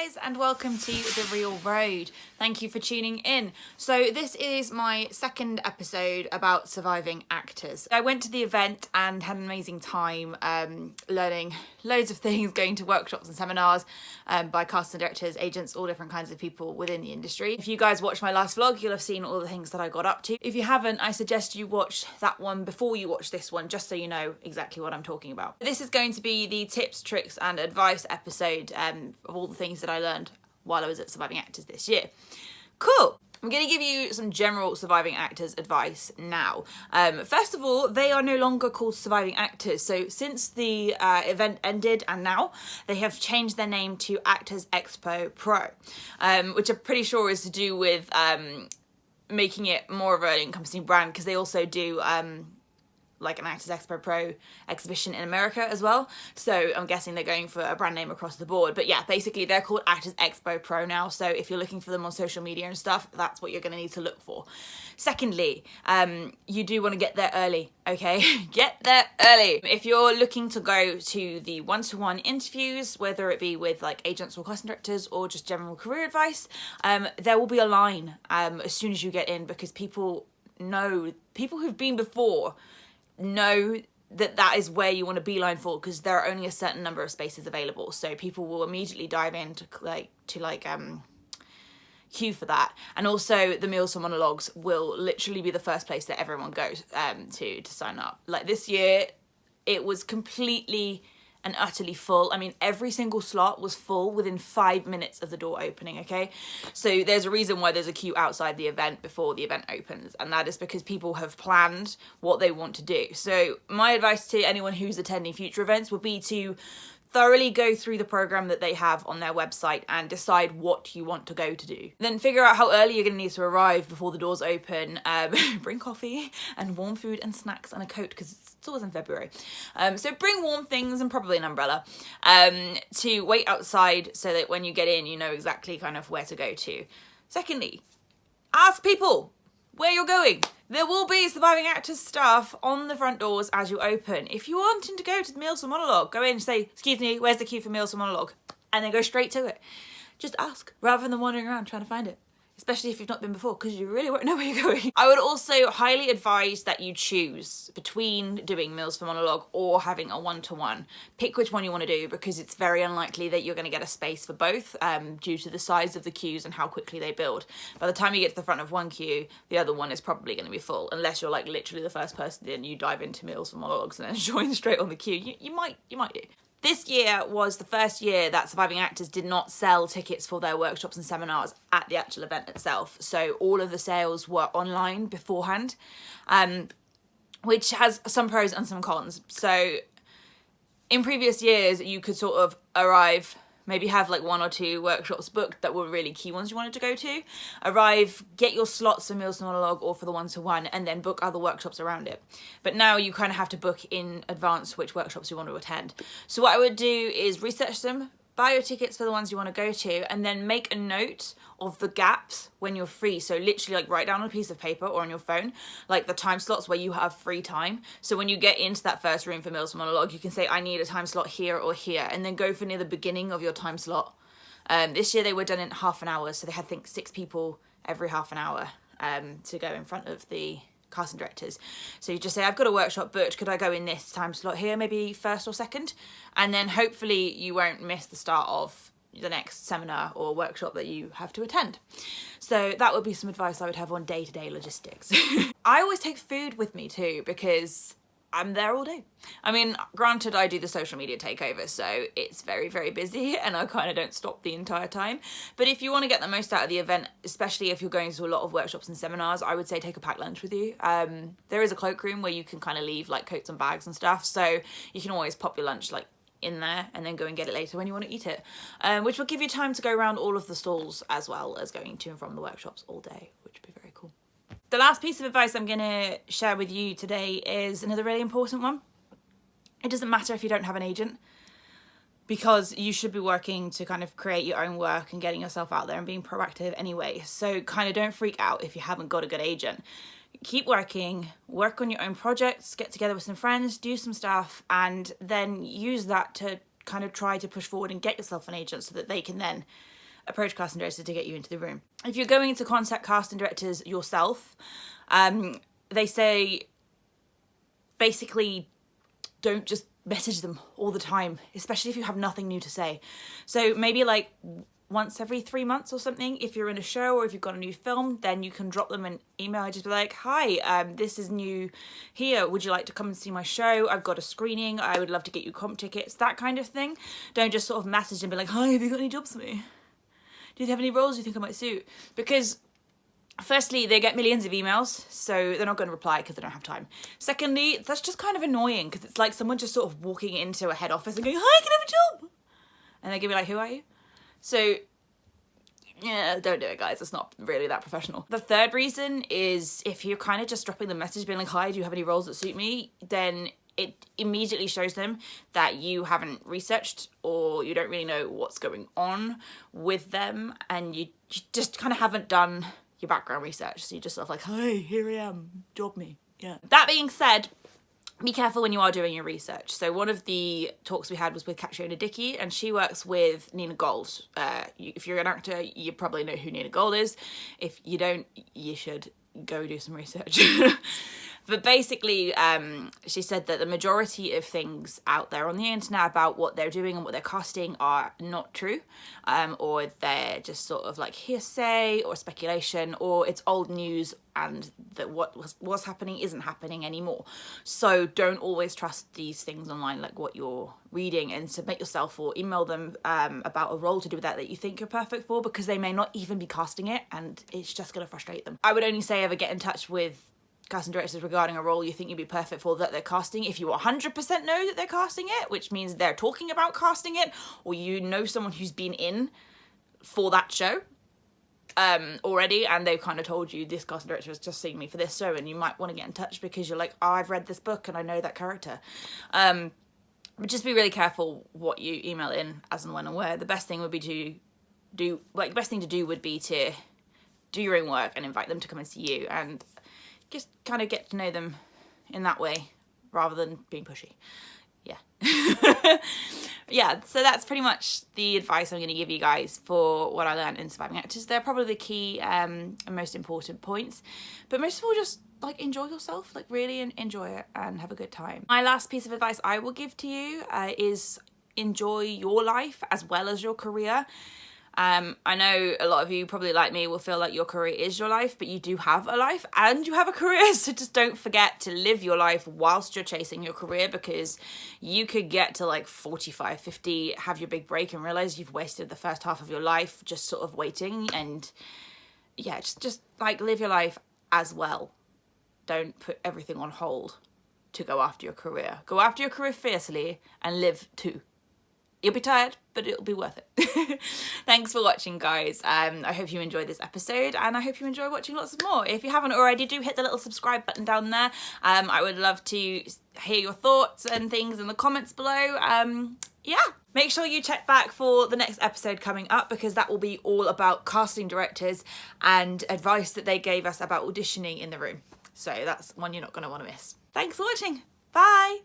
guys, and welcome to The Real Road. Thank you for tuning in. So this is my second episode about surviving actors. I went to the event and had an amazing time learning loads of things, going to workshops and seminars by casting directors, agents, all different kinds of people within the industry. If you guys watched my last vlog, you'll have seen all the things that I got up to. If you haven't, I suggest you watch that one before you watch this one, just so you know exactly what I'm talking about. This is going to be the tips, tricks and advice episode of all the things that I learned while I was at Surviving Actors this year. Cool. I'm going to give you some general surviving actors advice now. First of all, they are no longer called surviving actors. So since the event ended and now, they have changed their name to Actors Expo Pro, which I'm pretty sure is to do with making it more of an encompassing brand, because they also do like an Actors Expo Pro exhibition in America as well. So I'm guessing they're going for a brand name across the board. But yeah, basically they're called Actors Expo Pro now. So if you're looking for them on social media and stuff, that's what you're going to need to look for. Secondly, you do want to get there early, okay? Get there early. If you're looking to go to the one-to-one interviews, whether it be with like agents or casting directors or just general career advice, there will be a line as soon as you get in, because people who've been before know that is where you want to beeline for, because there are only a certain number of spaces available. So people will immediately dive in to queue for that. And also the Meals for Monologues will literally be the first place that everyone goes to sign up. Like this year, it was completely and utterly full. I mean, every single slot was full within 5 minutes of the door opening, okay? So there's a reason why there's a queue outside the event before the event opens, and that is because people have planned what they want to do. So my advice to anyone who's attending future events would be to thoroughly go through the program that they have on their website and decide what you want to go to do. Then figure out how early you're going to need to arrive before the doors open. Bring coffee and warm food and snacks and a coat, because it's always in February. So bring warm things and probably an umbrella to wait outside, so that when you get in, you know exactly kind of where to go to. Secondly, ask people where you're going. There will be surviving actors stuff on the front doors as you open. If you're wanting to go to the Meals for Monologue, go in and say, "Excuse me, where's the queue for Meals for Monologue?" And then go straight to it. Just ask, rather than wandering around trying to find it. Especially if you've not been before, because you really won't know where you're going. I would also highly advise that you choose between doing Meals for Monologue or having a one-to-one. Pick which one you want to do, because it's very unlikely that you're going to get a space for both due to the size of the queues and how quickly they build. By the time you get to the front of one queue, the other one is probably going to be full, unless you're like literally the first person in, you dive into Meals for Monologues and then join straight on the queue. You might do. This year was the first year that Surviving Actors did not sell tickets for their workshops and seminars at the actual event itself. So all of the sales were online beforehand, which has some pros and some cons. So in previous years, you could sort of arrive, maybe have like 1 or 2 workshops booked that were really key ones you wanted to go to. Arrive, get your slots for Meals for Monologue or for the one-to-one, and then book other workshops around it. But now you kind of have to book in advance which workshops you want to attend. So what I would do is research them, buy your tickets for the ones you want to go to, and then make a note of the gaps when you're free. So literally like write down on a piece of paper or on your phone, like the time slots where you have free time. So when you get into that first room for Meals for Monologue, you can say, "I need a time slot here or here," and then go for near the beginning of your time slot. This year they were done in half an hour. So they had, I think, 6 people every half an hour to go in front of the casting directors. So you just say, "I've got a workshop booked, could I go in this time slot here, maybe first or second?" And then hopefully you won't miss the start of the next seminar or workshop that you have to attend. So that would be some advice I would have on day-to-day logistics. I always take food with me too, because I'm there all day. I mean, granted, I do the social media takeover, so it's very, very busy and I kind of don't stop the entire time. But if you want to get the most out of the event, especially if you're going to a lot of workshops and seminars, I would say take a packed lunch with you. There is a cloakroom where you can kind of leave like coats and bags and stuff, so you can always pop your lunch like in there and then go and get it later when you want to eat it, which will give you time to go around all of the stalls as well as going to and from the workshops all day, which would be very cool. The last piece of advice I'm going to share with you today is another really important one. It doesn't matter if you don't have an agent, because you should be working to kind of create your own work and getting yourself out there and being proactive anyway. So kind of don't freak out if you haven't got a good agent. Keep working, work on your own projects, get together with some friends, do some stuff, and then use that to kind of try to push forward and get yourself an agent so that they can then approach casting directors to get you into the room. If you're going to contact casting directors yourself, they say basically don't just message them all the time, especially if you have nothing new to say. So maybe like once every 3 months or something, if you're in a show or if you've got a new film, then you can drop them an email and just be like, hi, this is new here, would you like to come and see my show? I've got a screening, I would love to get you comp tickets, that kind of thing. Don't just sort of message and be like, hi, have you got any jobs for me? Do you have any roles you think I might suit? Because firstly, they get millions of emails, so they're not going to reply because they don't have time. Secondly, that's just kind of annoying because it's like someone just sort of walking into a head office and going, hi, can I have a job? And they're going to be like, who are you? So, yeah, don't do it, guys. It's not really that professional. The third reason is if you're kind of just dropping the message being like, hi, do you have any roles that suit me? Then it immediately shows them that you haven't researched or you don't really know what's going on with them and you just kind of haven't done your background research. So you're just sort of like, hi, here I am, job me. Yeah. That being said, be careful when you are doing your research. So one of the talks we had was with Catriona Dickey, and she works with Nina Gold. If you're an actor, you probably know who Nina Gold is. If you don't, you should go do some research. But basically, she said that the majority of things out there on the internet about what they're doing and what they're casting are not true, or they're just sort of like hearsay or speculation, or it's old news and that what was happening isn't happening anymore. So don't always trust these things online, like what you're reading, and submit yourself or email them about a role to do with that you think you're perfect for, because they may not even be casting it and it's just going to frustrate them. I would only say ever get in touch with casting directors regarding a role you think you'd be perfect for that they're casting if you 100% know that they're casting it, which means they're talking about casting it, or you know someone who's been in for that show already and they've kind of told you this casting director has just seen me for this show, and you might want to get in touch because you're like, oh, I've read this book and I know that character. But just be really careful what you email in as and when and where. The best thing would be to do your own work and invite them to come and see you and just kind of get to know them in that way rather than being pushy. Yeah. Yeah, so that's pretty much the advice I'm going to give you guys for what I learned in Surviving Actors. They're probably the key and most important points. But most of all, just like enjoy yourself, like really enjoy it and have a good time. My last piece of advice I will give to you is enjoy your life as well as your career. I know a lot of you probably like me will feel like your career is your life, but you do have a life and you have a career. So just don't forget to live your life whilst you're chasing your career, because you could get to like 45, 50, have your big break and realize you've wasted the first half of your life just sort of waiting. And yeah, just like live your life as well. Don't put everything on hold to go after your career. Go after your career fiercely and live too. You'll be tired, but it'll be worth it. Thanks for watching, guys. I hope you enjoyed this episode, and I hope you enjoy watching lots of more. If you haven't already, do hit the little subscribe button down there. I would love to hear your thoughts and things in the comments below. Yeah, make sure you check back for the next episode coming up, because that will be all about casting directors and advice that they gave us about auditioning in the room. So that's one you're not going to want to miss. Thanks for watching. Bye.